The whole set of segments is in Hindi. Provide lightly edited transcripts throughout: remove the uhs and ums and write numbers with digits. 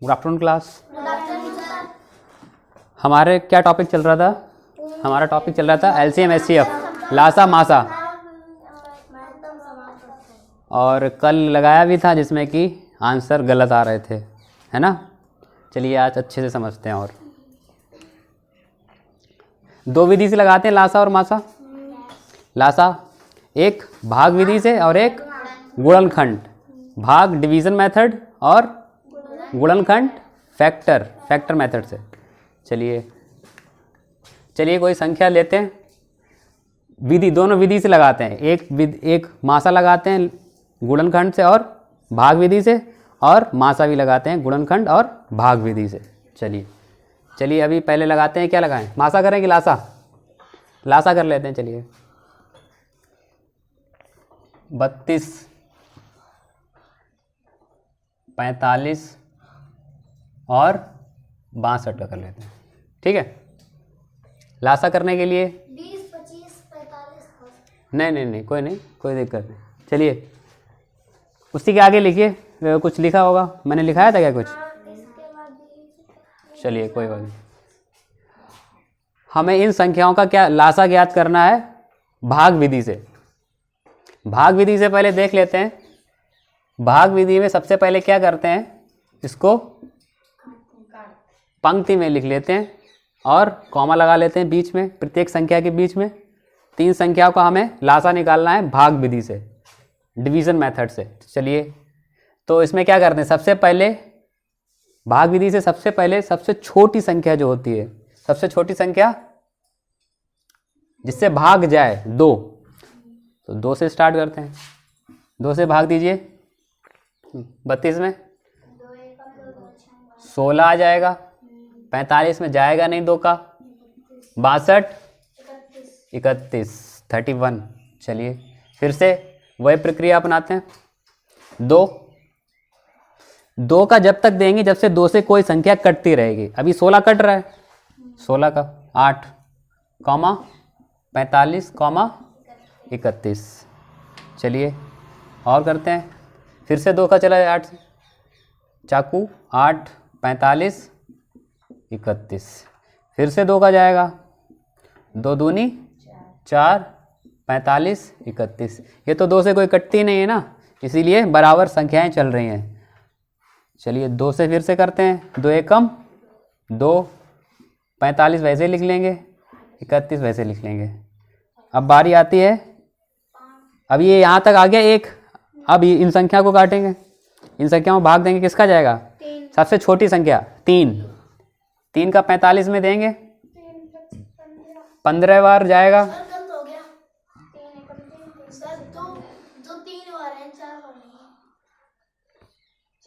Good afternoon class. हमारे क्या टॉपिक चल रहा था? हमारा टॉपिक चल रहा था एलसीएम एचसीएफ, लासा मासा, और कल लगाया भी था जिसमें कि आंसर गलत आ रहे थे, है ना। चलिए आज अच्छे से समझते हैं। और दो विधि से लगाते हैं लासा और मासा। लासा एक भाग विधि से और एक गुणनखंड। भाग डिवीजन मेथड और गुणनखंड फैक्टर मेथड से। चलिए कोई संख्या लेते हैं, विधि दोनों विधि से लगाते हैं। एक मासा लगाते हैं गुणनखंड से और भाग विधि से, और मासा भी लगाते हैं गुणनखंड और भाग विधि से। चलिए अभी पहले लगाते हैं, क्या लगाएं? मासा करें कि लासा? लासा कर लेते हैं। चलिए 32, 45 और 62 का कर लेते हैं, ठीक है। लासा करने के लिए 20, 25, 45। नहीं कोई दिक्कत नहीं। चलिए उसी के आगे लिखिए, कुछ लिखा होगा, मैंने लिखाया था क्या कुछ? चलिए कोई बात नहीं। हमें इन संख्याओं का क्या लासा ज्ञात करना है भाग विधि से। भाग विधि से पहले देख लेते हैं। भाग विधि में सबसे पहले क्या करते हैं, इसको पंक्ति में लिख लेते हैं और कॉमा लगा लेते हैं बीच में, प्रत्येक संख्या के बीच में। 3 संख्याओं का हमें लासा निकालना है भाग विधि से, डिवीजन मेथड से। चलिए तो इसमें क्या करते हैं, सबसे पहले भाग विधि से सबसे पहले सबसे छोटी संख्या जो होती है, सबसे छोटी संख्या जिससे भाग जाए 2, तो 2 से स्टार्ट करते हैं। 2 से भाग दीजिए 32 में 16 आ जाएगा, 45 में जाएगा नहीं 2 का, 62, 31, 31। चलिए फिर से वही प्रक्रिया अपनाते हैं। 2 का जब तक देंगे जब से 2 से कोई संख्या कटती रहेगी। अभी 16 कट रहा है, 16 का 8, 45, 31। चलिए और करते हैं, फिर से 2 का चला जाए 8 से, चाकू 8, 45, 31। फिर से 2 का जाएगा, 2 दूनी 4, 45, 31। ये तो 2 से कोई कटती नहीं है ना, इसीलिए बराबर संख्याएं चल रही हैं। चलिए 2 से फिर से करते हैं, 2 एकम 2, 45 वैसे लिख लेंगे, 31 वैसे लिख लेंगे। अब बारी आती है, अब ये यहाँ तक आ गया 1। अब इन संख्या को काटेंगे, इन संख्याओं में भाग देंगे, किसका जाएगा? 3। सबसे छोटी संख्या 3 का 45 में देंगे, 15 बार जाएगा। गलत हो गया, 3 जो 3 बार है, 4 बार नहीं,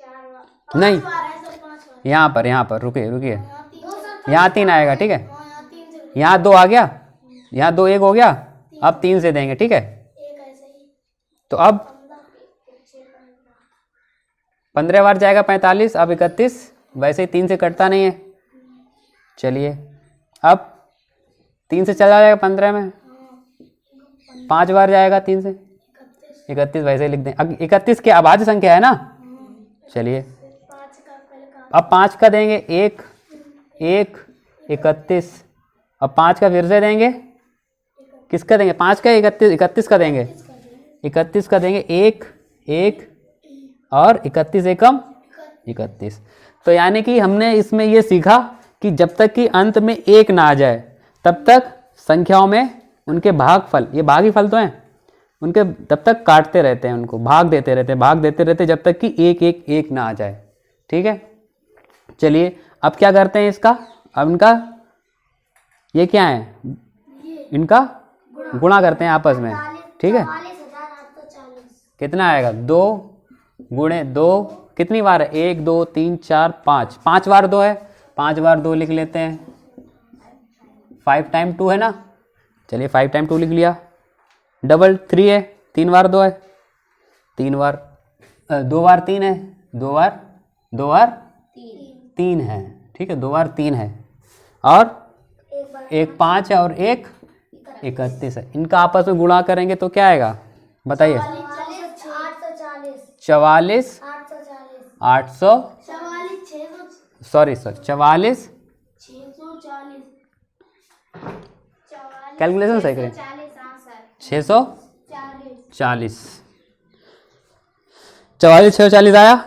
4 बार, 5 बार है सर, 5 बार। यहाँ पर रुकिए, यहाँ यहाँ 3 आएगा, ठीक है। यहाँ 3 से यहाँ 2 आ गया, यहाँ 2 1 हो गया, अब 3 से देंगे, ठीक है। 1 ऐसे ही, तो अब 15 बार जाएगा 45, अब 31, वैसे ही 3 से कटता नहीं है। चलिए अब 3 से चला जाएगा 15 में, 5 बार जाएगा 3 से, 31 वैसे ही लिख दें। अब 31 की अभाज्य संख्या है ना। चलिए 5 का पहले का, अब 5 का देंगे 1, 31। अब 5 का फिर से देंगे, किसका देंगे? 5 का 31 का देंगे, 31 का देंगे 1 और 31 एकम 31। तो यानी कि हमने इसमें ये सीखा कि जब तक कि अंत में 1 ना आ जाए तब तक संख्याओं में उनके भागफल, ये भागी फल तो हैं, उनके तब तक काटते रहते हैं, उनको भाग देते रहते जब तक कि 1 ना आ जाए, ठीक है। चलिए अब क्या करते हैं इसका, अब इनका ये क्या है, इनका गुणा करते हैं आपस में, ठीक है। 44,840। कितना आएगा? 2 गुणे 2 कितनी बार है? 1 2 3 4 5, 5 बार 2 है, 5 बार 2 लिख लेते हैं। 5 टाइम 2 है ना, चलिए 5 टाइम 2 लिख लिया। डबल 3 है, 3 बार 2 है, 2 बार 3 है, 2 बार 3 है, ठीक है। 2 बार 3 है, और एक 5 है और एक 31 है। इनका आपस में गुणा करेंगे तो क्या आएगा बताइए? 44,840। 44, 840। 800, 44,640। सॉरी 44, 640 कैलकुलेशन सही करें, 40 हाँ सर 640, 40 44 640 आया।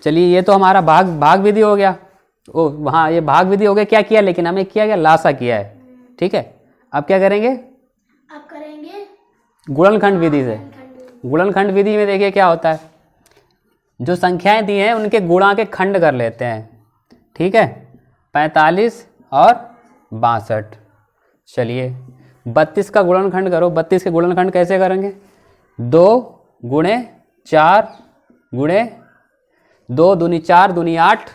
चलिए ये तो हमारा भाग विधि हो गया। ओ हाँ ये भाग विधि हो गया, क्या किया लेकिन हमें किया गया लासा किया है, ठीक है। अब क्या करेंगे, अब करेंगे गुणनखंड विधि से। खंड। गुणनखंड विधि में देखिए क्या होता है, जो संख्याएं दी हैं उनके गुणा के खंड कर लेते हैं, ठीक है। 45 और 62। चलिए 32 का गुणनखंड करो। 32 के गुणनखंड कैसे करेंगे, 2 गुणे 4 गुणे 2 दूनी 4 दूनी 8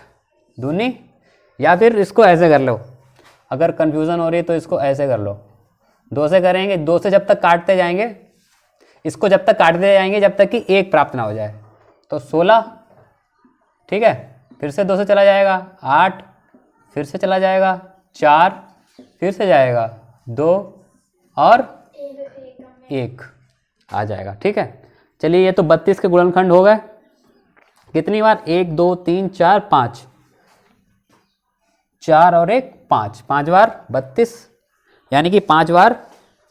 दूनी, या फिर इसको ऐसे कर लो, अगर कन्फ्यूज़न हो रही है तो इसको ऐसे कर लो, 2 से करेंगे, 2 से जब तक काटते जाएंगे, इसको जब तक काटते जाएंगे जब तक कि 1 प्राप्त ना हो जाए, तो 16, ठीक है। फिर से 2 से चला जाएगा 8, फिर से चला जाएगा 4, फिर से जाएगा 2 और 1 आ जाएगा, ठीक है। चलिए ये तो 32 के गुणनखंड हो गए। कितनी बार, 1 2 3 4 5, 4 और 1 5, 5 बार 32, यानी कि 5 बार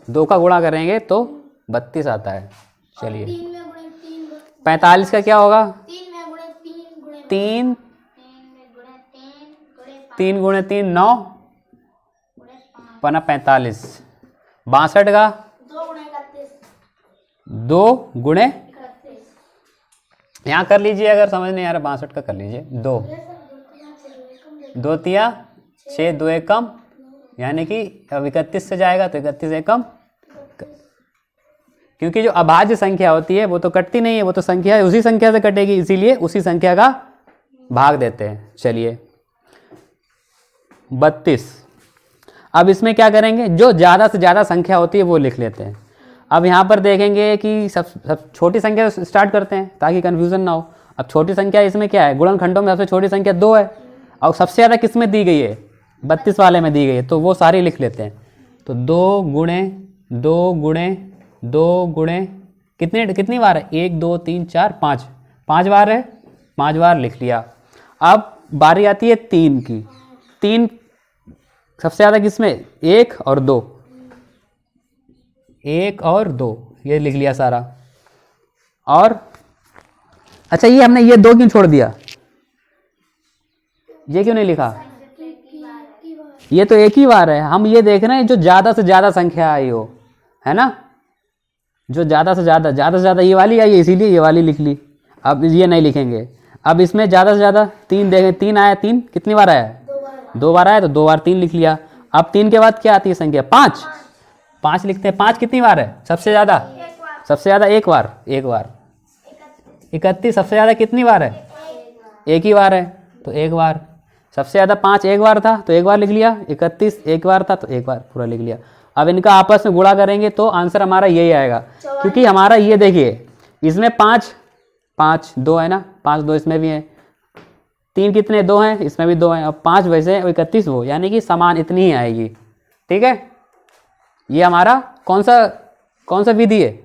2 का गुणा करेंगे तो 32 आता है। चलिए 3 में गुणे 3 45 का क्या होगा, 3 में गुणे 3 गुणे 3 3 में गुणे 3 गुणे 3 गुणे 3 9 गुणे 5 पना 45। 62 का 2 गुणे 31 2 गुणे, 31 यहाँ कर लीजिए, अगर समझ नहीं आ रहा 62 का कर लीजिए, 2 2 तिया 6 2 एकम, यानी कि अब 31 से जाएगा तो 31 एकम, क्योंकि जो अभाज्य संख्या होती है वो तो कटती नहीं है, वो तो संख्या है, उसी संख्या से कटेगी, इसीलिए उसी संख्या का भाग देते हैं। चलिए 32। अब इसमें क्या करेंगे, जो ज़्यादा से ज़्यादा संख्या होती है वो लिख लेते हैं। अब यहाँ पर देखेंगे कि सब छोटी संख्या से स्टार्ट करते हैं ताकि कन्फ्यूज़न ना हो। अब छोटी संख्या इसमें क्या है, गुणनखंडों में सबसे छोटी संख्या 2 है, और सबसे ज़्यादा किस में दी गई है, 32 वाले में दी गई है, तो वो सारी लिख लेते हैं। तो 2 गुणे 2 गुणे 2 गुणे कितनी बार है, 1 2 3 4 5, 5 बार है, 5 बार लिख लिया। अब बारी आती है 3 की। 3 सबसे ज़्यादा किसमें, 1 और 2, 1 और 2 ये लिख लिया सारा। और अच्छा ये हमने ये 2 क्यों छोड़ दिया, ये क्यों नहीं लिखा, ये तो एक ही बार है। हम ये देख रहे हैं जो ज़्यादा से ज़्यादा संख्या आई हो, है ना, जो ज़्यादा से ज़्यादा ये वाली आई है, इसीलिए ये वाली लिख ली। अब ये नहीं लिखेंगे। अब इसमें ज़्यादा से ज़्यादा 3 देखें, 3 आया, 3 कितनी बार आया, 2 बार आया, तो 2 बार 3 लिख लिया। अब 3 के बाद क्या आती है संख्या, 5, 5 लिखते हैं। 5 कितनी बार है सबसे ज़्यादा, सबसे ज़्यादा एक बार, 31 सबसे ज़्यादा कितनी बार है, एक ही बार है, तो एक बार। सबसे ज़्यादा 5 एक बार था तो एक बार लिख लिया, 31 एक बार था तो एक बार पूरा लिख लिया। अब इनका आपस में गुणा करेंगे तो आंसर हमारा यही आएगा, क्योंकि हमारा ये देखिए इसमें 5 5 2 है ना, 5 2 इसमें भी है, 3 कितने 2 हैं, इसमें भी 2 हैं, अब 5 वैसे 31 वो, यानी कि समान इतनी ही आएगी, ठीक है। ये हमारा कौन सा विधि है,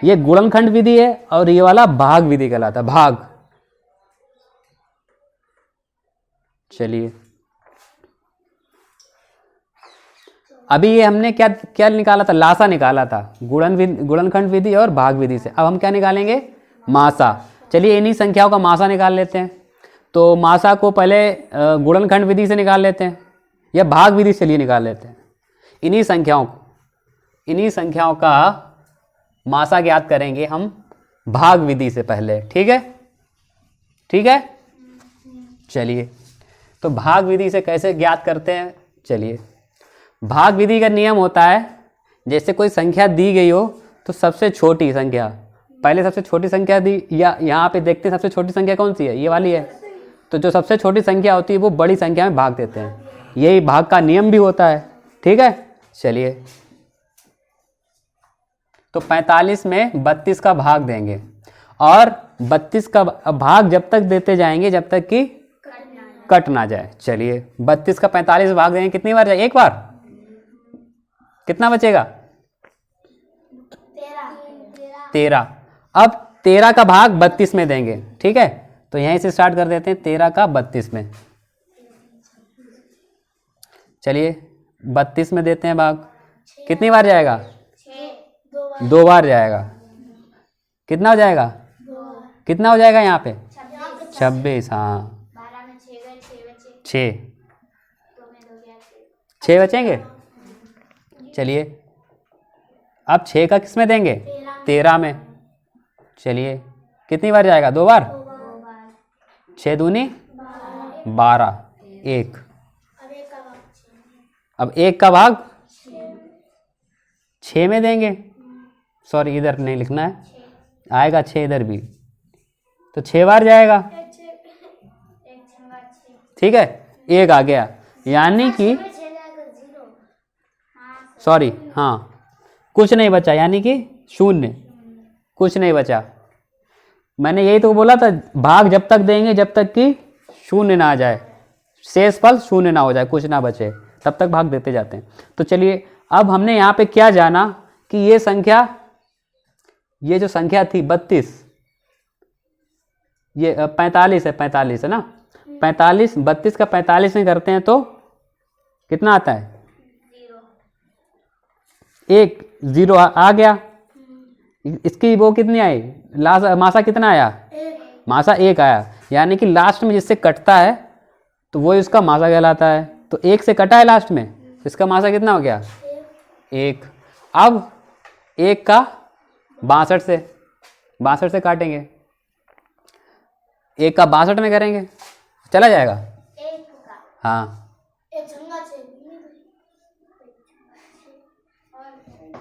ये गुणनखंड विधि है, और ये वाला भाग विधि कहलाता है, भाग। चलिए अभी ये हमने क्या क्या निकाला था, लासा निकाला था, गुणनखंड विधि और भाग विधि से। अब हम क्या निकालेंगे, मासा। चलिए इन्हीं संख्याओं का मासा निकाल लेते हैं। तो मासा को पहले गुणनखंड विधि से निकाल लेते हैं या भाग विधि से लिए निकाल लेते हैं। इन्हीं संख्याओं का मासा ज्ञात करेंगे हम भाग विधि से पहले, ठीक है, ठीक है। चलिए तो भाग विधि से कैसे ज्ञात करते हैं, चलिए। भाग विधि का नियम होता है, जैसे कोई संख्या दी गई हो तो सबसे छोटी संख्या, पहले सबसे छोटी संख्या दी, या यहाँ पे देखते हैं सबसे छोटी संख्या कौन सी है, ये वाली है, तो जो सबसे छोटी संख्या होती है वो बड़ी संख्या में भाग देते हैं। यही भाग का नियम भी होता है, ठीक है। चलिए तो 45 में 32 का भाग देंगे, और 32 का भाग जब तक देते जाएंगे जब तक कि कट ना जाए। चलिए 32 का 45 भाग देंगे, कितनी बार जाए, एक बार, कितना बचेगा, 13। अब 13 का भाग 32 में देंगे, ठीक है। तो यहीं से स्टार्ट कर देते हैं 13 का 32 में। चलिए 32 में देते हैं भाग। कितनी बार जाएगा? 2 बार जाएगा। कितना हो जाएगा? कितना हो जाएगा यहाँ पे? 26। हाँ 6 बचेंगे। चलिए अब 6 का किस में देंगे? 13 में। चलिए कितनी बार जाएगा? 2 बार। 6 दूनी 12। 1। अब 1 का भाग 6 में देंगे। सॉरी इधर नहीं लिखना है, आएगा 6 इधर भी, तो 6 बार जाएगा। ठीक है 1 आ गया, यानी कि सॉरी हाँ कुछ नहीं बचा, यानी कि 0, कुछ नहीं बचा। मैंने यही तो बोला था, भाग जब तक देंगे जब तक कि 0 ना आ जाए, शेष फल 0 ना हो जाए, कुछ ना बचे, तब तक भाग देते जाते हैं। तो चलिए अब हमने यहाँ पे क्या जाना कि ये संख्या, ये जो संख्या थी 32, ये 45 है, 45 है ना, 45 32 का 45 में करते हैं तो कितना आता है? 1 0 आ गया। इसकी वो कितनी आई? मासा कितना आया? मासा 1 आया, यानी कि लास्ट में जिससे कटता है तो वो इसका मासा कहलाता है। तो 1 से कटा है लास्ट में, इसका मासा कितना हो गया? 1। अब 1 का 62 से काटेंगे, 1 का 62 में करेंगे, चला जाएगा। हाँ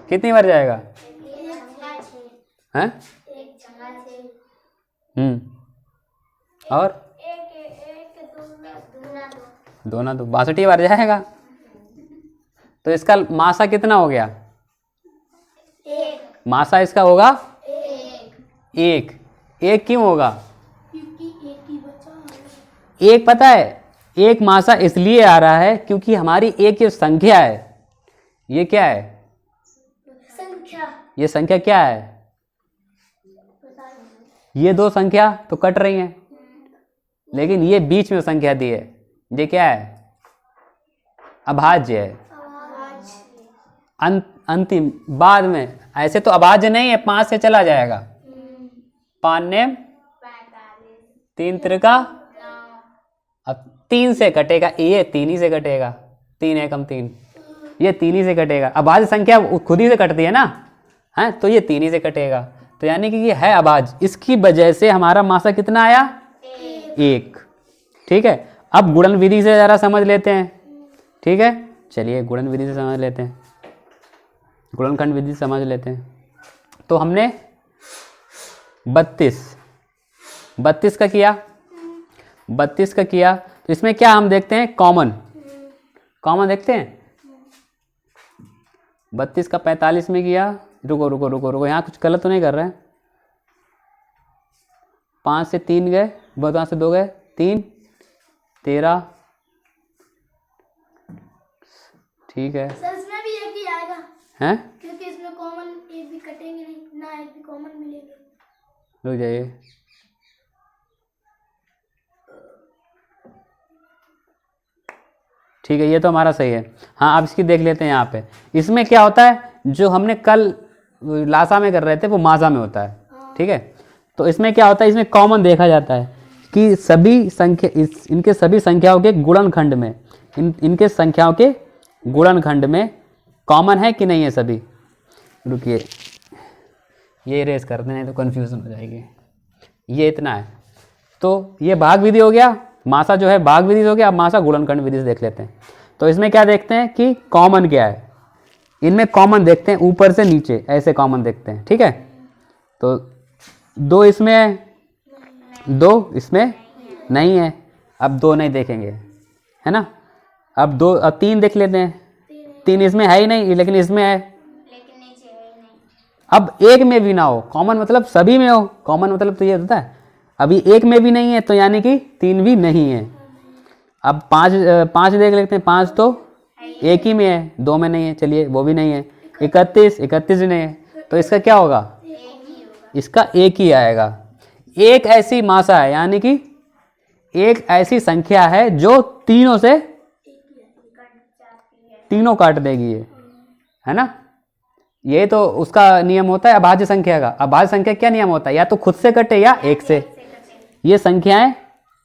कितनी बार जाएगा? हैं? और 2 ना 2 62 बार जाएगा। तो इसका मासा कितना हो गया? मासा इसका होगा 1। 1 क्यों होगा? 1 पता है, 1 मासा इसलिए आ रहा है क्योंकि हमारी एक जो संख्या है, ये क्या है? ये संख्या क्या है? ये 2 संख्या तो कट रही हैं, लेकिन ये बीच में संख्या दी है, ये क्या है? अभाज्य है। अंतिम बाद में, ऐसे तो अभाज्य नहीं है, 5 से चला जाएगा। 5 ने 3 त्रिका, अब 3 से कटेगा, ये 3 ही से कटेगा, 3 एकम 3, ये 3 ही से कटेगा। अभाज्य संख्या खुद ही से कटती है ना, है तो ये 3 ही से कटेगा, तो यानी कि ये है अभाज्य। इसकी वजह से हमारा मासा कितना आया? 1। ठीक है, अब गुणन विधि से जरा समझ लेते हैं। ठीक है, चलिए गुणन विधि से समझ लेते हैं, गुणनखंड विधि से समझ लेते हैं। तो हमने 32 का किया, 32 का किया, तो इसमें क्या हम देखते हैं? कॉमन देखते हैं। 32 का 45 में किया, रुको यहाँ कुछ गलत तो नहीं कर रहे हैं। 5 से 3 गए, 5 से 2 गए, 3 13। ठीक है, इसमें भी 1 ही आएगा हैं? क्योंकि इसमें कॉमन 1 भी कटेंगे नहीं, ना 1 भी कॉमन मिलेगा। रुक जाइए, ठीक है, ये तो हमारा सही है। हाँ अब इसकी देख लेते हैं। यहाँ पे इसमें क्या होता है, जो हमने कल लासा में कर रहे थे वो मासा में होता है। ठीक है, तो इसमें क्या होता है, इसमें कॉमन देखा जाता है कि सभी संख्या, इनके सभी संख्याओं के गुणनखंड में, इनके संख्याओं के गुणनखंड में कॉमन है कि नहीं है सभी। रुकिए ये इरेज करते हैं तो कन्फ्यूजन हो जाएगी। ये इतना है, तो ये भाग विधि हो गया, मासा जो है भाग विधि हो गया। अब मासा गुणनखंड विधि से देख लेते हैं। तो इसमें क्या देखते हैं कि कॉमन क्या है, इनमें कॉमन देखते हैं, ऊपर से नीचे ऐसे कॉमन देखते हैं। ठीक है, तो 2 इसमें है, 2 इसमें नहीं है, अब 2 नहीं देखेंगे, है ना। अब 3 देख लेते हैं, 3 इसमें है ही नहीं, लेकिन इसमें है, लेकिन नीचे है ही नहीं। अब 1 में भी ना हो, कॉमन मतलब सभी में हो, कॉमन मतलब तो ये होता है। अभी 1 में भी नहीं है, तो यानी कि 3 भी नहीं है। अब 5 देख लेते हैं, 5 तो 1 ही में है, 2 में नहीं है, चलिए वो भी नहीं है। 31 भी नहीं है, तो इसका क्या होगा? इसका 1 ही आएगा। एक ऐसी मासा है, यानी कि एक ऐसी संख्या है जो तीनों से तीनों काट देगी ये, है ना। ये तो उसका नियम होता है अभाज्य संख्या का। अभाज्य संख्या क्या नियम होता है, या तो खुद से कटे या एक से। ये संख्याएं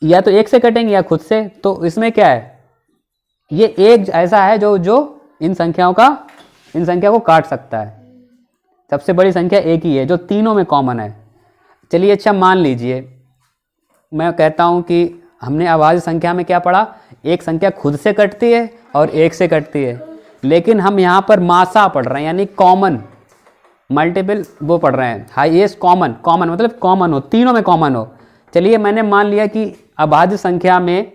या तो एक से कटेंगी या खुद से। तो इसमें क्या है, ये एक ऐसा है जो जो इन संख्या को काट सकता है। सबसे बड़ी संख्या एक ही है जो तीनों में कॉमन है। चलिए अच्छा मान लीजिए, मैं कहता हूं कि हमने अभाज्य संख्या में क्या पढ़ा, एक संख्या खुद से कटती है और एक से कटती है, लेकिन हम यहाँ पर मासा पढ़ रहे हैं, यानी कॉमन मल्टीपल वो पढ़ रहे हैं, हाईएस्ट कॉमन। कॉमन मतलब कॉमन हो, तीनों में कॉमन हो। चलिए मैंने मान लिया कि अभाज्य संख्या में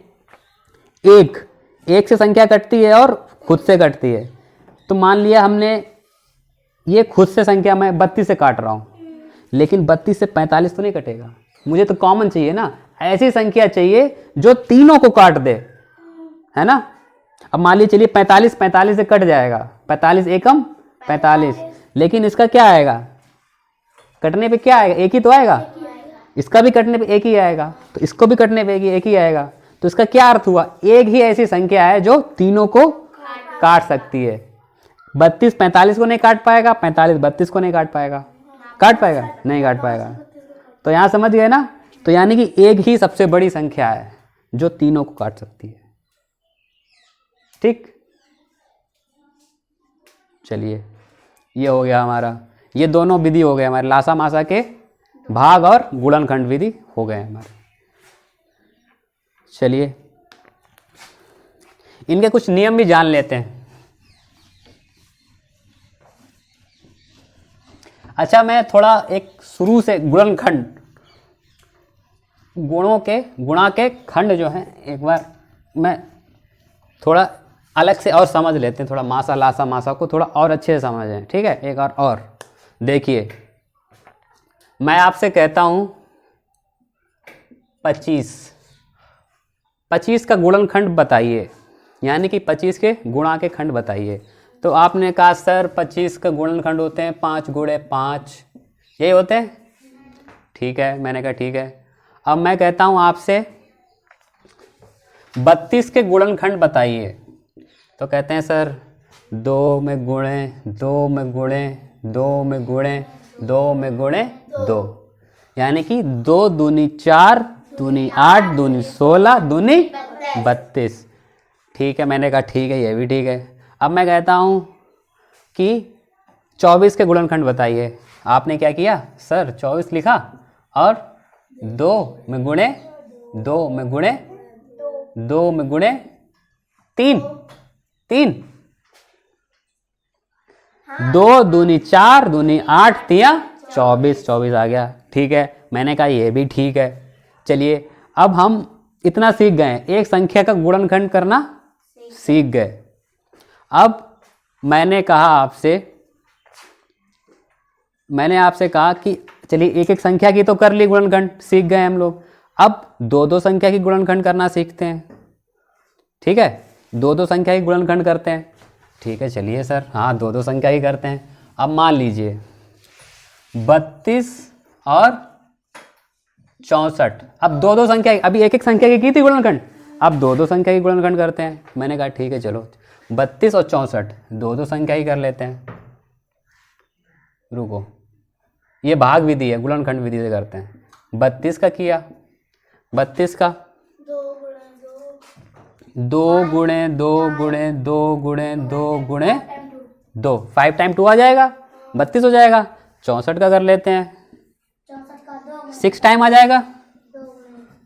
एक से संख्या कटती है और खुद से कटती है। तो मान लिया हमने ये खुद से संख्या मैं 32 से काट रहा हूँ, लेकिन 32 से 45 तो नहीं कटेगा। मुझे तो कॉमन चाहिए ना, ऐसी संख्या चाहिए जो तीनों को काट दे, है ना। अब मान लीजिए चलिए 45 से कट जाएगा, 45 एकम 45, लेकिन इसका क्या आएगा, कटने पे क्या आएगा, एक ही तो आएगा। इसका भी कटने पे एक ही आएगा, तो इसको भी कटने पे एक ही आएगा। तो इसका क्या अर्थ हुआ, एक ही ऐसी संख्या है जो तीनों को काट सकती है। 32 45 को नहीं काट पाएगा, 45 32 को नहीं काट पाएगा। काट पाएगा? नहीं काट पाएगा। तो यहाँ समझ गए ना। तो यानी कि एक ही सबसे बड़ी संख्या है जो तीनों को काट सकती है। ठीक, चलिए ये हो गया हमारा, ये दोनों विधि हो गए हमारे, लासा मासा के भाग और गुणनखंड विधि हो गए हमारे। चलिए इनके कुछ नियम भी जान लेते हैं। अच्छा, मैं थोड़ा एक शुरू से गुणनखंड, गुणा के खंड जो है, एक बार मैं थोड़ा अलग से और समझ लेते हैं, थोड़ा मासा लासा मासा को थोड़ा और अच्छे से समझें। ठीक है, एक और देखिए, मैं आपसे कहता हूं 25 का गुणनखंड बताइए, यानी कि 25 के गुणा के खंड बताइए। तो आपने कहा सर 25 का गुणनखंड होते हैं 5 गुणे 5, यही होते हैं। ठीक है, मैंने कहा ठीक है। अब मैं कहता हूं आपसे 32 के गुणनखंड बताइए। तो कहते हैं सर 2 में गुणे 2 में गुणे 2 में गुणे 2 में गुणे 2, यानी कि 2 दूनी 4 दूनी 8 दूनी 16 दूनी 32। ठीक है, मैंने कहा ठीक है, ये भी ठीक है। अब मैं कहता हूँ कि 24 के गुणनखंड बताइए। आपने क्या किया सर, 24 लिखा और 2 में गुणे 2 में गुणे 2 में गुणे 3 2 दूनी 4 दूनी 8 तिया 24 आ गया। ठीक है, मैंने कहा ये भी ठीक है। चलिए अब हम इतना सीख गए, एक संख्या का गुणनखंड करना सीख गए। अब मैंने आपसे कहा कि चलिए एक एक संख्या की तो कर ली गुणनखंड, सीख गए हम लोग। अब 2 संख्या की गुणनखंड करना सीखते हैं। ठीक है, 2 संख्या की गुणनखंड करते हैं। ठीक है, चलिए सर, हाँ 2 संख्या ही करते हैं। अब मान लीजिए 32 और 64। अब 2 संख्या, अभी एक एक संख्या की थी गुणनखंड, अब 2 संख्या की गुणनखंड करते हैं। मैंने कहा ठीक है, चलो 32 और 64 2 संख्या ही कर लेते हैं। रुको, ये भाग विधि है, गुणनखंड विधि से करते हैं। 32 का किया, 32 का 2 गुणे 2 गुणे 2 गुणे 2 गुणे 2, 5 टाइम 2 आ जाएगा, 32 हो जाएगा। 64 का कर लेते हैं, 6 टाइम आ जाएगा,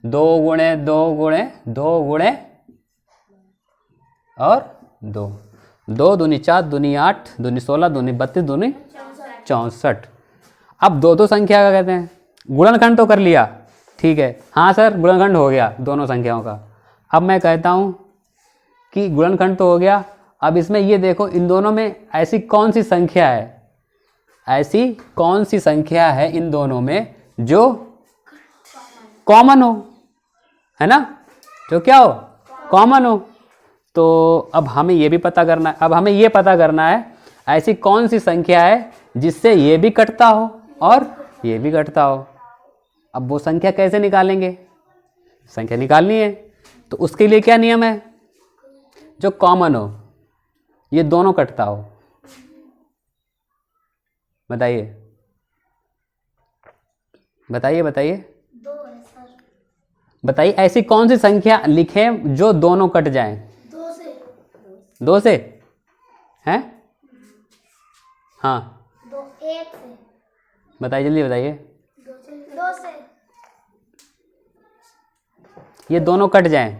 2 गुणे 2 गुणे 2 गुणे और 2 2 दूनी 4 दूनी 8 दूनी 16 दूनी 32 दूनी 64। अब 2 संख्या का कहते हैं गुणनखंड तो कर लिया। ठीक है, हाँ सर गुणनखंड हो गया दोनों संख्याओं का। अब मैं कहता हूँ कि गुणनखंड तो हो गया, अब इसमें ये देखो इन दोनों में ऐसी कौन सी संख्या है, ऐसी कौन सी संख्या है इन दोनों में जो कॉमन हो, है ना, जो क्या हो, कॉमन हो। तो अब हमें ये भी पता करना है, अब हमें ये पता करना है ऐसी कौन सी संख्या है जिससे ये भी कटता हो और ये भी कटता हो। अब वो संख्या कैसे निकालेंगे? संख्या निकालनी है तो उसके लिए क्या नियम है? जो कॉमन हो, ये दोनों कटता हो। बताइए बताइए बताइए 2 है सर। बताइए, ऐसी कौन सी संख्या लिखें जो दोनों कट जाएं? 2 से 2 से हैं? हाँ 2 1 से बताइए, जल्दी बताइए। 2 से ये दोनों कट जाएं,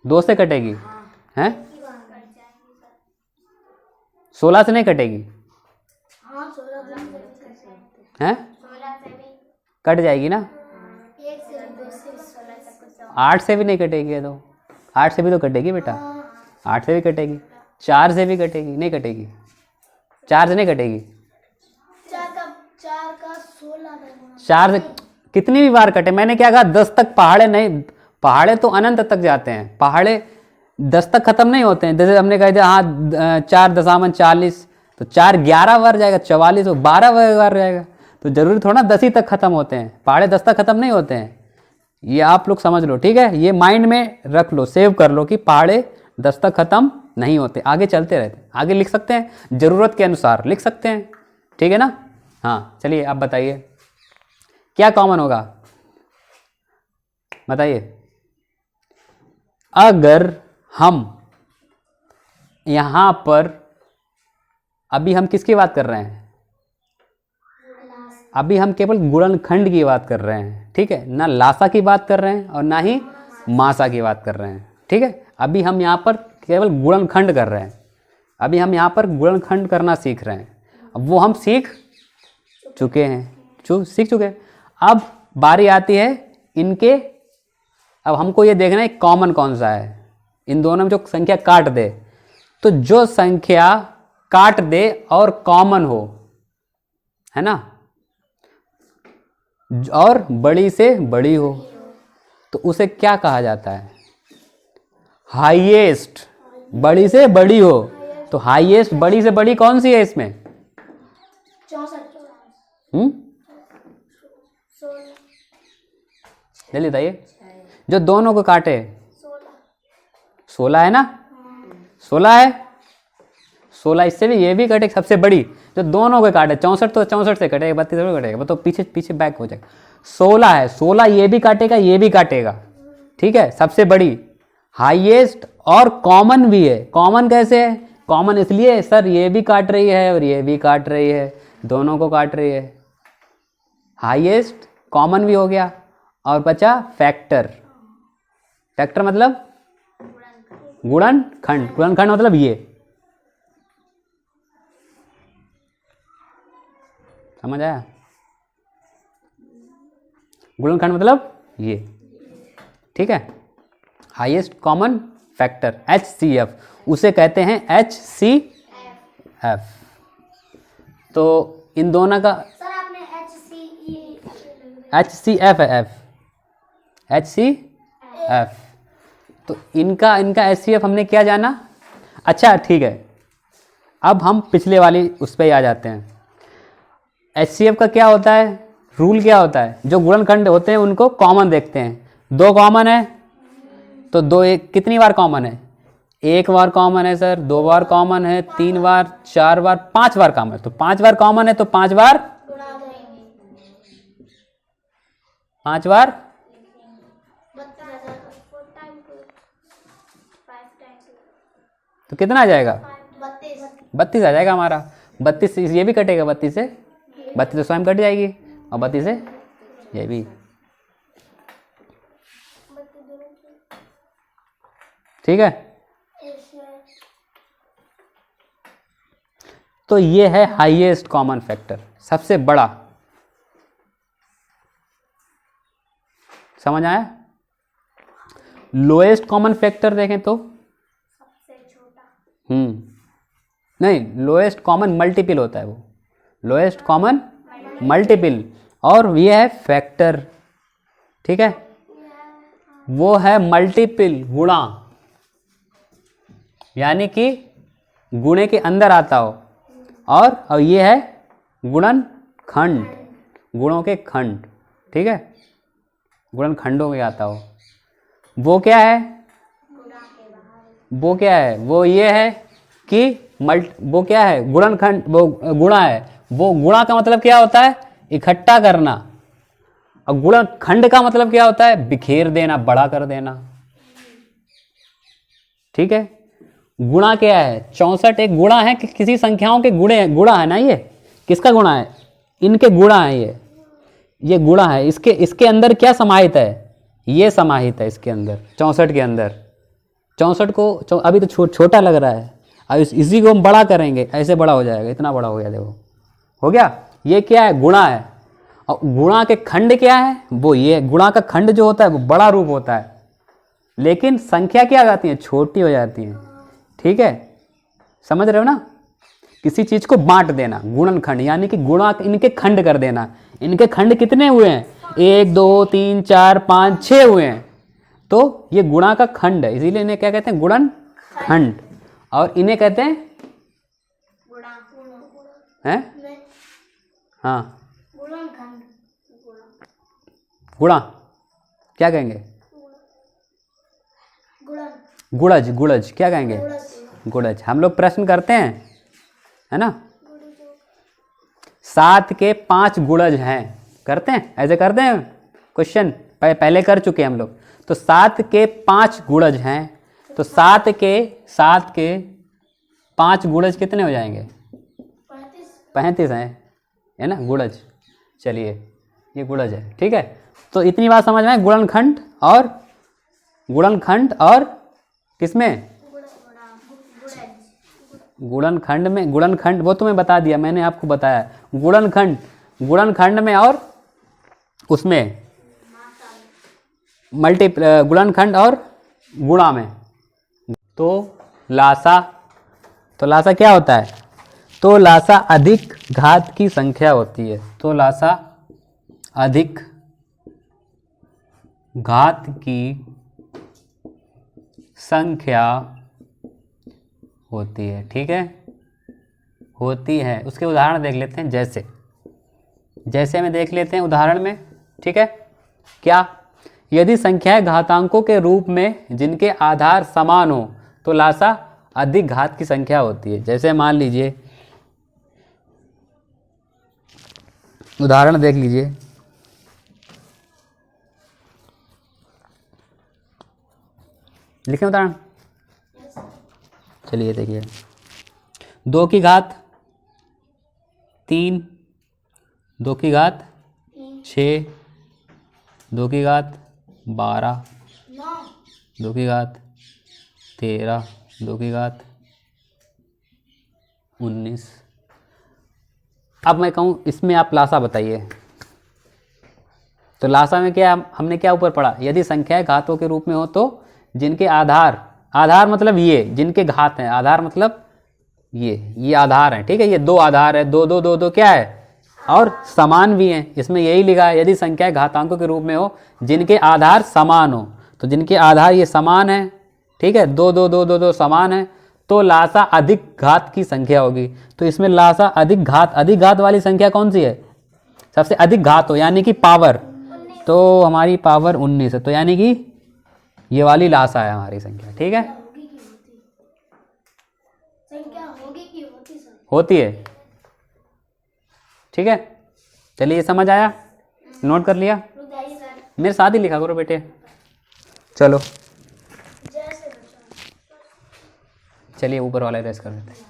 2 से कटेगी हैं? 16 से नहीं कटेगी हाँ 16 हैं? 16 से भी कट जाएगी ना। 1 से 2 से 16 तक 8 से भी नहीं कटेगी ये तो। 8 से भी तो कटेगी बेटा, 8 से भी कटेगी, 4 से भी कटेगी, नहीं कटेगी, 4 से नहीं कटेगी। 4 का 16 देना। 4 से कितनी भी बार कटे, मैंने क्या कहा 10 तक पहाड़े नहीं, पहाड़े तो अनंत तक जाते हैं, पहाड़े 10 तक खत्म नहीं होते हैं। जैसे हमने कहा था हाँ 4.40, तो 4 11 बार जाएगा, 44 तो 12 बार जाएगा, तो जरूरी थोड़ा 10 ही तक खत्म होते हैं, पहाड़े 10 तक खत्म नहीं होते हैं। ये आप लोग समझ लो, ठीक है, ये माइंड में रख लो, सेव कर लो कि पहाड़े 10 तक खत्म नहीं होते, आगे चलते रहते। आगे लिख सकते हैं, जरूरत के अनुसार लिख सकते हैं, ठीक है ना। हाँ चलिए आप बताइए क्या कॉमन होगा, बताइए। अगर हम यहां पर, अभी हम किसकी बात कर रहे हैं? अभी हम केवल गुणनखंड की बात कर रहे हैं, ठीक है ना, लासा की बात कर रहे हैं और ना ही मासा की बात कर रहे हैं, ठीक है। अभी हम यहाँ पर केवल गुणनखंड कर रहे हैं, अभी हम यहाँ पर गुणनखंड करना सीख रहे हैं। अब वो हम सीख चुके हैं, सीख चुके हैं। अब बारी आती है इनके, अब हमको ये देखना है कॉमन कौन सा है। इन दोनों में जो संख्या काट दे, तो जो संख्या काट दे और कॉमन हो, है ना, और बड़ी से बड़ी हो, तो उसे क्या कहा जाता है? हाईएस्ट। बड़ी से बड़ी हो तो हाईएस्ट, बड़ी से बड़ी कौन सी है इसमें? 64 जल्दी बताइए, जो दोनों को काटे। 16 है ना, 16 है, 16 इससे भी, ये भी कटे सबसे बड़ी, जो दोनों को काटे। 64 तो 64 से कटेगा, 32 से कटेगा, वो तो पीछे पीछे बैक हो जाएगा। 16 है, 16 ये भी काटेगा, ये भी काटेगा, ठीक है, सबसे बड़ी, हाईएस्ट और कॉमन भी है। कॉमन कैसे है? कॉमन इसलिए सर ये भी काट रही है और ये भी काट रही है, दोनों को काट रही है। हाईएस्ट कॉमन भी हो गया और बचा फैक्टर। फैक्टर मतलब गुणनखंड, गुणनखंड मतलब ये, समझ आया? गुणनखंड मतलब ये, ठीक है। हाईएस्ट कॉमन फैक्टर HCF, उसे कहते हैं HCF। तो इन दोनों का सर आपने HCF है, HCF। तो इनका HCF हमने क्या जाना? अच्छा ठीक है, अब हम पिछले वाली उस पर ही आ जाते हैं। HCF का क्या होता है, रूल क्या होता है? जो गुणनखंड होते हैं उनको कॉमन देखते हैं। 2 कॉमन है तो 2 एक कितनी बार कॉमन है? 1 बार कॉमन है सर, 2 बार कॉमन है, 3 बार, 4 बार, 5 बार कॉमन है। तो 5 बार कॉमन है तो 5 बार, 5 बार तो कितना आ जाएगा? 32 आ जाएगा हमारा। 32 से ये भी कटेगा, 32 से, 32 तो स्वयं कट जाएगी और 32 से ये भी, ठीक है। तो ये है हाईएस्ट कॉमन फैक्टर, सबसे बड़ा। समझ आया? लोएस्ट कॉमन फैक्टर देखें तो सबसे छोटा, नहीं, लोएस्ट कॉमन मल्टीपल होता है वो, लोएस्ट कॉमन मल्टीपल, और ये है फैक्टर, ठीक है। वो है मल्टीपल, गुणा, यानी कि गुणे के अंदर आता हो, और ये है गुणनखंड, गुणों के खंड, ठीक है, गुणनखंडों में आता हो, वो क्या है, वो क्या है, वो ये है कि वो क्या है, गुणनखंड, वो गुणा है। वो गुणा का मतलब क्या होता है, इकट्ठा करना, और गुणनखंड का मतलब क्या होता है, बिखेर देना, बड़ा कर देना, ठीक है। गुणा क्या है, 64 एक गुणा है कि किसी संख्याओं के गुणा है ना, ये किसका गुणा है, इनके गुणा है, ये गुणा है। इसके अंदर क्या समाहित है, ये समाहित है इसके अंदर, 64 के अंदर। 64 को अभी तो छोटा लग रहा है, अब इसी को हम बड़ा करेंगे, ऐसे बड़ा हो जाएगा, इतना बड़ा हो गया, देखो हो गया। ये क्या है, गुणा है। और गुणा के खंड क्या है, वो ये गुणा का खंड जो होता है वो बड़ा रूप होता है, लेकिन संख्या क्या आ जाती है, छोटी हो जाती है, ठीक है, समझ रहे हो ना। किसी चीज को बांट देना, गुणनखंड, यानी कि गुणा इनके खंड कर देना। इनके खंड कितने हुए हैं, 1 2 3 4 5 6 हुए हैं, तो ये गुणा का खंड है, इसीलिए इन्हें क्या कहते हैं, गुणनखंड। और इन्हें कहते हैं हैं, हाँ, गुणा क्या कहेंगे, गुणज, गुणज क्या कहेंगे, गुणज। हम लोग प्रश्न करते हैं, है ना, 7 के 5 गुणज हैं, करते हैं, ऐसे करते हैं क्वेश्चन, पहले कर चुके हैं हम लोग। तो 7 के 5 गुणज हैं, तो 7 के 5 गुणज कितने हो जाएंगे, 35 हैं, है ना, गुणज। चलिए ये गुणज है, ठीक है। तो इतनी बात समझ में, गुणनखंड और किसमें, गुणनखंड में, गुणनखंड वो तुम्हें बता दिया, मैंने आपको बताया, गुणनखंड में और उसमें गुणनखंड और गुणा में। तो लासा क्या होता है, तो लासा अधिक घात की संख्या होती है, तो लासा अधिक घात की संख्या होती है, ठीक है, होती है। उसके उदाहरण देख लेते हैं, जैसे में देख लेते हैं उदाहरण में, ठीक है। क्या, यदि संख्याएं घातांकों के रूप में जिनके आधार समान हो तो लासा अधिक घात की संख्या होती है। जैसे मान लीजिए, उदाहरण देख लीजिए, लिखें उदाहरण, चलिए देखिए, 2 की घात 3, 2 की घात 6, 2 की घात 12, 2 की घात 13, 2 की घात 19। अब मैं कहूँ इसमें आप लासा बताइए, तो लासा में क्या, हमने क्या ऊपर पढ़ा, यदि संख्याएं घातों के रूप में हो तो जिनके आधार मतलब ये, जिनके घात हैं, आधार मतलब ये आधार है, ठीक है, ये 2 आधार है, 2 2 2 2 क्या है, और समान भी हैं, इसमें यही लिखा है, यदि संख्याएं घातांकों के रूप में हो जिनके आधार समान हो, तो जिनके आधार ये समान है, ठीक है, 2 2 2 2 2 समान है, तो लासा अधिक घात की संख्या होगी। तो इसमें लासा अधिक घात वाली संख्या कौन सी है, सबसे अधिक घात हो, यानी कि पावर, तो हमारी पावर 19 है, तो यानी कि ये वाली लासा है हमारी संख्या, ठीक है, होती है, ठीक है। चलिए ये समझ आया, नोट कर लिया, मेरे साथ ही लिखा करो बेटे। चलो चलिए ऊपर वाला रेस कर देते हैं।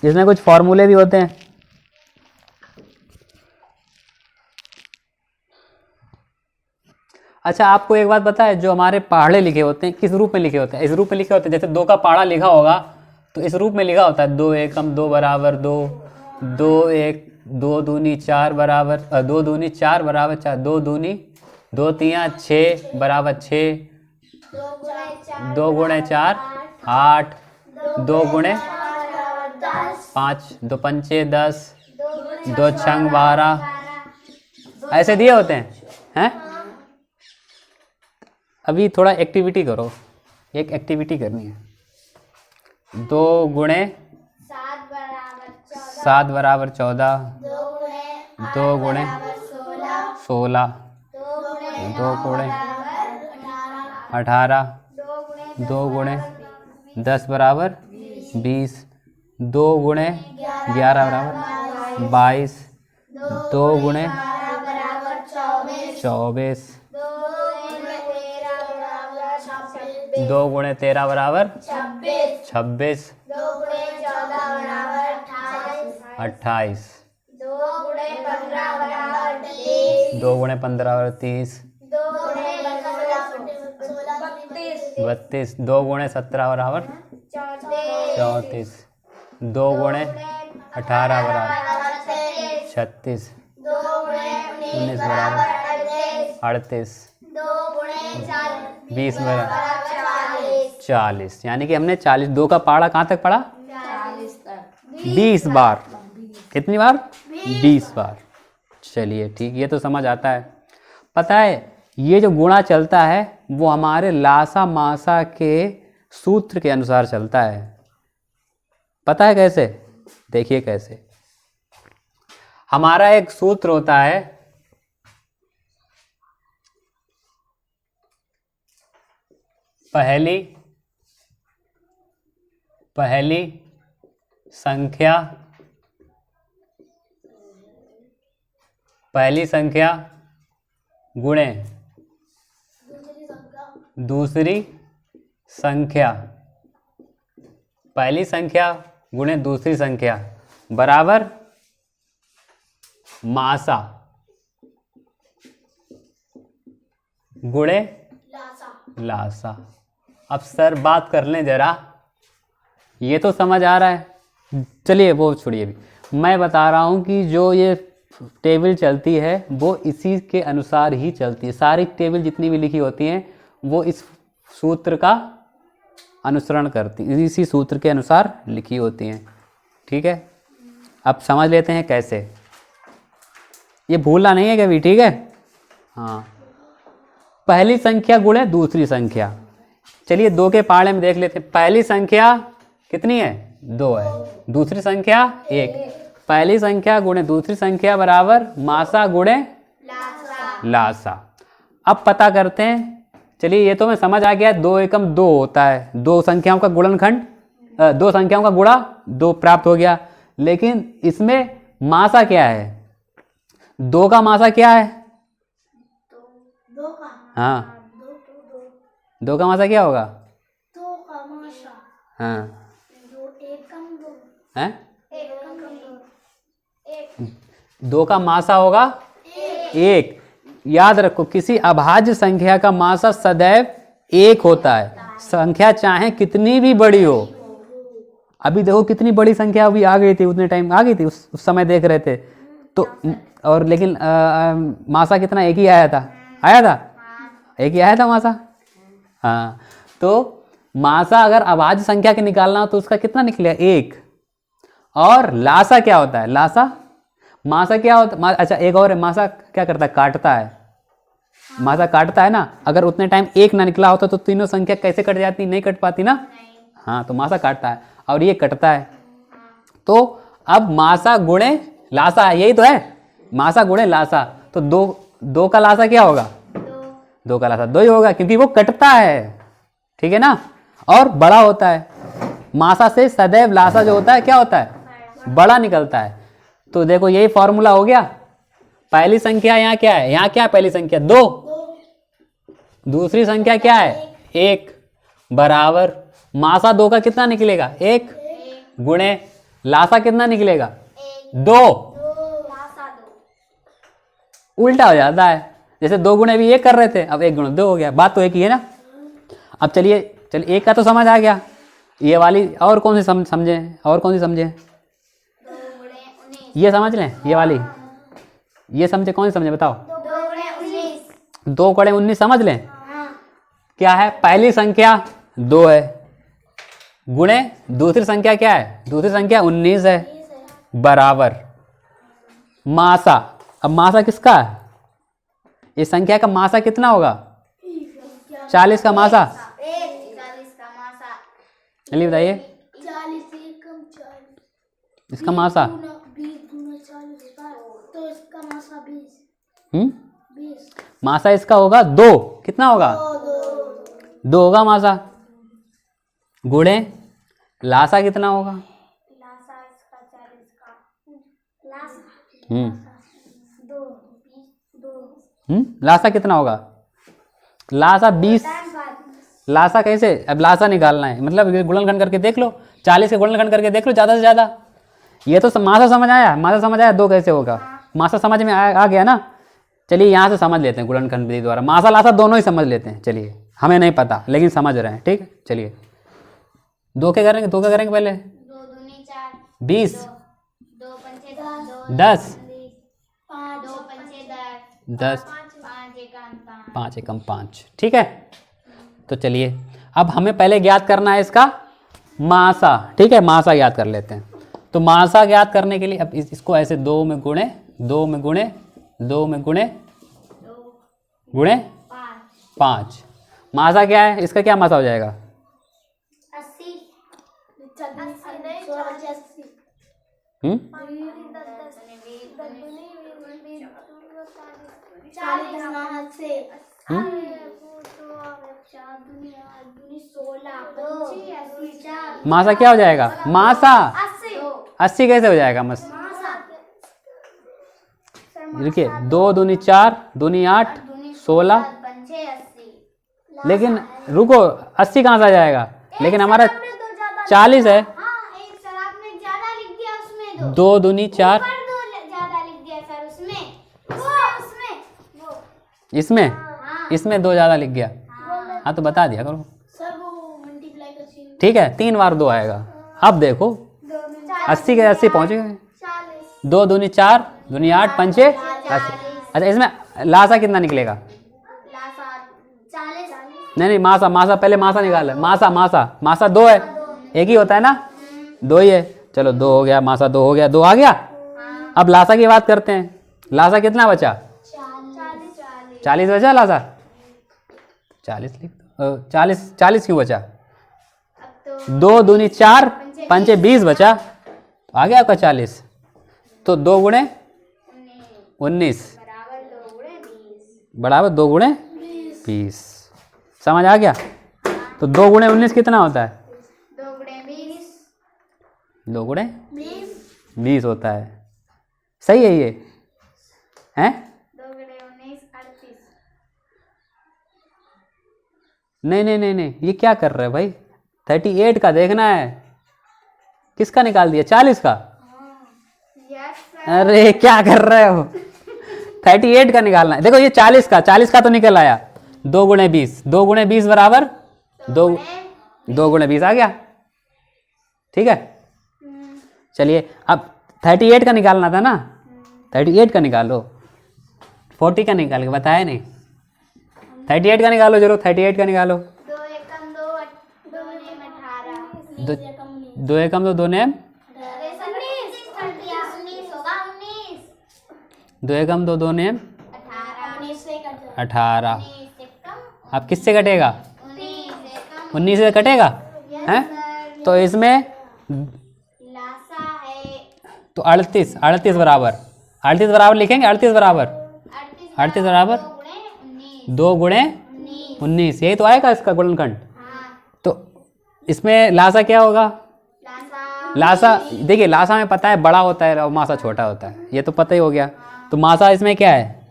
इसमें कुछ फॉर्मूले भी होते हैं, अच्छा आपको एक बात पता है, जो हमारे पहाड़े लिखे होते हैं किस रूप में लिखे होते हैं, इस रूप में लिखे होते हैं। जैसे 2 का पहाड़ा लिखा होगा तो इस रूप में लिखा होता है, 2 एकम 2 बराबर 2, 2 1 2 दूनी 4 बराबर 2 दूनी 4 बराबर 4, 2 दूनी 2 तियाँ 6 बराबर 6, 2 गुणे 4 8, 2 गुणे 5, 2 पंचे 10, 2 छंग 12, ऐसे दिए होते हैं, अभी थोड़ा एक्टिविटी करो, एक एक्टिविटी करनी है। 2 गुणे 7 बराबर 14, 2 गुणे 16, 2 गुणे 18, 2 गुणे 10 बराबर 20, 2 गुणे 11 बराबर 22, 2 गुणे 24, 2 गुणे 13 बराबर 26, 28, 2 गुणे 15 बराबर 30, 32, 2 गुणे 17 बराबर 34, 2 गुणे 18 बराबर 36, 19 बराबर 38, 20 बराबर 40। यानी कि हमने 40, 2 का पहाड़ा कहाँ तक पढ़ा? 20 बार। कितनी बार? 20 बार। चलिए ठीक, ये तो समझ आता है। पता है ये जो गुणा चलता है वो हमारे लासा मासा के सूत्र के अनुसार चलता है। पता है कैसे? देखिए कैसे। हमारा एक सूत्र होता है, पहली संख्या गुणे दूसरी संख्या, पहली संख्या गुणे दूसरी संख्या बराबर मासा गुणे लासा। अब सर बात कर लें जरा, ये तो समझ आ रहा है। चलिए वो छोड़िए, भी मैं बता रहा हूँ कि जो ये टेबल चलती है वो इसी के अनुसार ही चलती है। सारी टेबल जितनी भी लिखी होती हैं वो इस सूत्र का अनुसरण करती, इसी सूत्र के अनुसार लिखी होती हैं। ठीक है, अब समझ लेते हैं कैसे। ये भूलना नहीं है कभी, ठीक है? हाँ, पहली संख्या गुणे दूसरी संख्या। चलिए 2 के पहाड़े में देख लेते हैं। पहली संख्या कितनी है? 2 है। दूसरी संख्या 1। पहली संख्या गुणे दूसरी संख्या बराबर मासा गुणे लासा। अब पता करते हैं। चलिए ये तो मैं समझ आ गया, 2 एकम 2 होता है। 2 संख्याओं का गुणनखंड, 2 संख्याओं का गुणा 2 प्राप्त हो गया। लेकिन इसमें मासा क्या है? 2 का मासा क्या है? हाँ, 2 का मासा क्या होगा? हाँ हैं? 2 का मासा होगा 1। याद रखो, किसी अभाज्य संख्या का मासा सदैव 1 होता है, संख्या चाहे कितनी भी बड़ी हो। अभी देखो कितनी बड़ी संख्या अभी आ गई थी, उतने टाइम आ गई थी, उस समय देख रहे थे तो। और लेकिन मासा कितना? 1 ही आया था। आया था 1 ही आया था मासा। हाँ, तो मासा अगर अभाज्य संख्या के निकालना हो तो उसका कितना निकलेगा? 1। और लासा क्या होता है? मासा क्या होता है? अच्छा एक और है, मासा क्या करता है? काटता है। मासा काटता है ना। अगर उतने टाइम 1 ना निकला होता तो तीनों संख्या कैसे कट जाती? नहीं कट पाती ना। हाँ, तो मासा काटता है और ये कटता है। तो अब मासा गुणे लासा, यही तो है, मासा गुणे लासा। तो 2 का लासा क्या होगा? 2 का लासा 2 ही होगा, क्योंकि वो कटता है। ठीक है ना, और बड़ा होता है। मासा से सदैव लासा जो होता है क्या होता है? बड़ा निकलता है। तो देखो यही फॉर्मूला हो गया। पहली संख्या यहाँ क्या है? यहाँ क्या है? पहली संख्या 2। दूसरी संख्या क्या है? 1 बराबर मासा 2 का कितना निकलेगा? 1 गुणे लासा कितना निकलेगा? 2। उल्टा हो जाता है, जैसे 2 गुणे भी 1 कर रहे थे, अब 1 गुणे 2 हो गया। बात तो एक ही है ना। अब चलिए 1 का तो समझ आ गया। ये वाली और कौन सी समझे? और कौन सी समझे? ये समझ लें, ये वाली, ये समझे? कौन सी समझे बताओ? 2 गुणे 19 समझ लें। क्या है? पहली संख्या 2 है गुणे दूसरी संख्या क्या है? दूसरी संख्या 19 है बराबर मासा। अब मासा किसका है? इस संख्या का मासा कितना होगा? 40 का मासा। 40 का मासा। जल्दी बताइए 40 एकम 40। इसका मासा। 20 गुना 40 होता है तो इसका मासा 20। 20 मासा इसका होगा 2। कितना होगा? 2 होगा मासा। गुणे लासा कितना होगा? लासा इसका 40 का लासा हम्म 2 लासा कितना होगा? लासा 20। लासा कैसे? अब लासा निकालना है, मतलब गुणनखंड करके देख लो, 40 के गुणनखंड करके देख लो ज़्यादा से ज़्यादा। ये तो मासा समझ आया, मासा समझ आया, 2 कैसे होगा? मासा समझ में आ गया ना। चलिए यहाँ से समझ लेते हैं गुणनखंड विधि द्वारा, मासा लासा दोनों ही समझ लेते हैं। चलिए, हमें नहीं पता लेकिन समझ रहे हैं, ठीक है। चलिए 2 के करेंगे, 2 का करेंगे पहले। 2 दूनी 4 20 2 पंचे 10 5 2 पंचे 10 5 5 एकम 5, ठीक है। तो चलिए अब हमें पहले ज्ञात करना है इसका मासा, ठीक है। मासा ज्ञात कर लेते हैं। तो मासा ज्ञात करने के लिए अब इसको ऐसे 2 में गुणे 2 में गुणे 2 में गुणे 5। मासा क्या है इसका? क्या मासा हो जाएगा? 80 मासा क्या हो जाएगा? मासा 80 कैसे हो जाएगा? मस देखिए 2 दूनी 4 दूनी 8 16। लेकिन रुको, 80 कहाँ से आ जाएगा? लेकिन हमारा 40 है। 2 दूनी 4 इसमें 2 ज़्यादा लिख गया। हाँ तो बता दिया करो, ठीक है। 3 बार 2 आएगा। अब देखो 80 के 80 पहुँच गए। 2 दूनी 4 दूनी 8 पंचे 80। अच्छा इसमें लासा कितना निकलेगा? नहीं मासा, मासा पहले मासा निकाला। मासा 2 है, एक ही होता है ना, 2 ही है। चलो 2 हो गया, मासा 2 हो गया, 2 आ गया। अब लासा की बात करते हैं। लासा कितना बचा? 40 बचा लासा। 40 लिख दो। 40 क्यों बचा? 2 दूनी 4 पंचे 20 बचा, आ गया आपका 40। तो 2 गुणे 19 बराबर 2 गुणे 20। समझ आ गया? तो 2 गुणे 19 कितना होता है? 2 गुणे 20 होता है। सही है ये, हैं? 2 गुणे 19 38। नहीं, ये क्या कर रहे हैं भाई? 38 का देखना है। किसका निकाल दिया? 40 का। अरे क्या कर रहे हो? 38 का निकालना है। देखो ये 40 का तो निकल आया। 2 गुणे 20, 2 गुणे 20 बराबर 2 गुणे 20 आ गया, ठीक है। चलिए अब 38 का निकालना था ना, 38 का निकालो। 40 का निकाल के बताया नहीं, 38 का निकालो जरूर, 38 का निकालो। 2 एकम 2 2 नेम 18 2 एकम 2 2 नेम 2 एकम 2 2 नेम 18। अब किससे कटेगा? 19 से कटेगा, हैं? तो इसमें तो 38 बराबर लिखेंगे। 38 बराबर 2 गुणे 19, यही तो आएगा इसका गुणनखंड। तो इसमें लासा क्या होगा? लासा देखिए, लासा में पता है बड़ा होता है और मासा छोटा होता है, ये तो पता ही हो गया। तो मासा इसमें क्या है?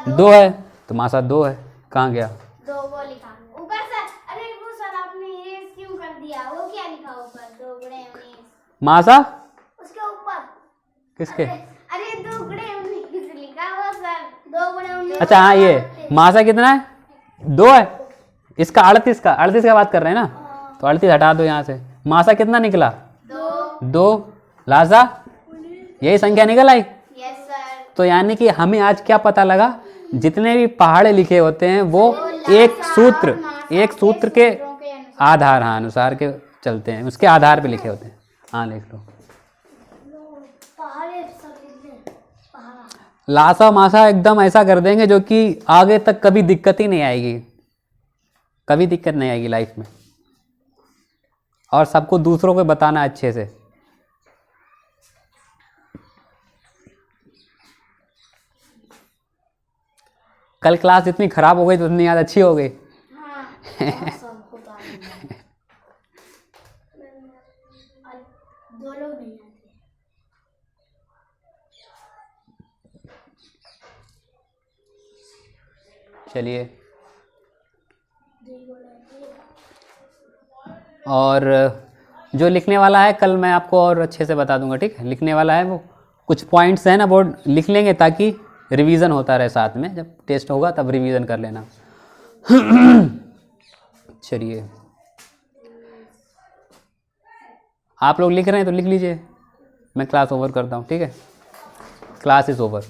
2 है, तो मासा 2 है। कहाँ गया? 2 वो लिखा ऊपर सर। अरे वो सर आपने ये क्यों कर दिया? वो क्या लिखा ऊपर? 2 गुणे 19 मासा उसके ऊपर किसके? अरे 2 गुणे 19 लिखा वो सर। 2 गुणे 19। अच्छा हाँ, ये मासा कितना है? 2 है। इसका 38 का बात कर रहे हैं ना, तो 38 हटा दो यहाँ से। मासा कितना निकला? 2। लासा यही संख्या निकल आई। Yes sir. तो यानी कि हमें आज क्या पता लगा? जितने भी पहाड़े लिखे होते हैं वो एक सूत्र के आधार अनुसार के चलते हैं, उसके आधार पे लिखे होते हैं। हाँ लिख लो। लासा मासा एकदम ऐसा कर देंगे जो कि आगे तक कभी दिक्कत ही नहीं आएगी। कभी दिक्कत नहीं आएगी लाइफ में। और सबको दूसरों को बताना अच्छे से। कल क्लास इतनी खराब हो गई तो इतनी याद अच्छी हो गई। हाँ सब होता है। दो लोग नहीं आते। चलिए, और जो लिखने वाला है कल मैं आपको और अच्छे से बता दूंगा, ठीक है। लिखने वाला है वो कुछ पॉइंट्स हैं ना, वो लिख लेंगे ताकि रिवीजन होता रहे साथ में, जब टेस्ट होगा तब रिवीजन कर लेना। चलिए, आप लोग लिख रहे हैं तो लिख लीजिए, मैं क्लास ओवर करता हूँ, ठीक है। Class is over.